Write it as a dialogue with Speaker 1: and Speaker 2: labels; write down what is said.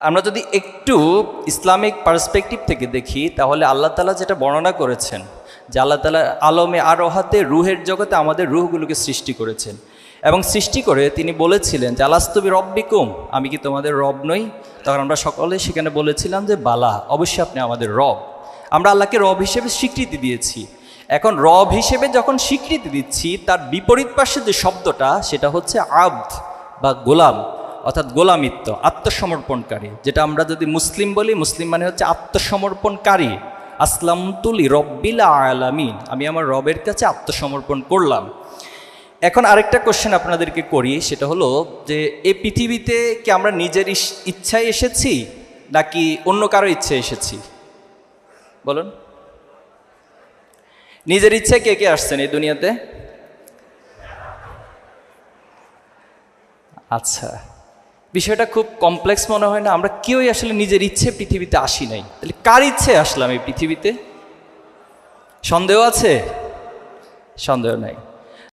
Speaker 1: আমরা যদি একটু ইসলামিক পার্সপেক্টিভ থেকে দেখি তাহলে আল্লাহ তাআলা যেটা বর্ণনা করেছেন যে আল্লাহ তাআলা আলমে আরোহাতে রুহের জগতে আমাদের রুহগুলোকে সৃষ্টি করেছেন এবং সৃষ্টি করে তিনি বলেছিলেন যে আলাস্তু বিরব্বিকুম, আমি কি তোমাদের রব নই? তখন আমরা সকলে সেখানে বলেছিলাম যে বালা, অবশ্যই আপনি আমাদের রব। আমরা আল্লাহকে রব হিসেবে স্বীকৃতি দিয়েছি। এখন রব হিসেবে যখন স্বীকৃতি দিচ্ছি, তার বিপরীত পাশে যে শব্দটা সেটা হচ্ছে আবদ বা গোলাম, অর্থাৎ গোলামিত্ব, আত্মসমর্পণকারী। যেটা আমরা যদি মুসলিম বলি, মুসলিম মানে হচ্ছে আত্মসমর্পণকারী। আসলামতু লিরব্বিল আলামিন, আমি আমার রবের কাছে আত্মসমর্পণ করলাম। এখন আরেকটা কোশ্চেন আপনাদেরকে করি, সেটা হলো যে এই পৃথিবীতে কি আমরা নিজের ইচ্ছায় এসেছি নাকি অন্য কারো ইচ্ছায় এসেছি? বলুন, নিজের ইচ্ছায় কে কে আসছেন এই দুনিয়াতে? আচ্ছা, বিষয়টা খুব কমপ্লেক্স মনে হয় না? আমরা কেউই আসলে নিজের ইচ্ছে পৃথিবীতে আসি নাই। তাহলে কার ইচ্ছে আসলাম এই পৃথিবীতে? সন্দেহ আছে? সন্দেহ নাই।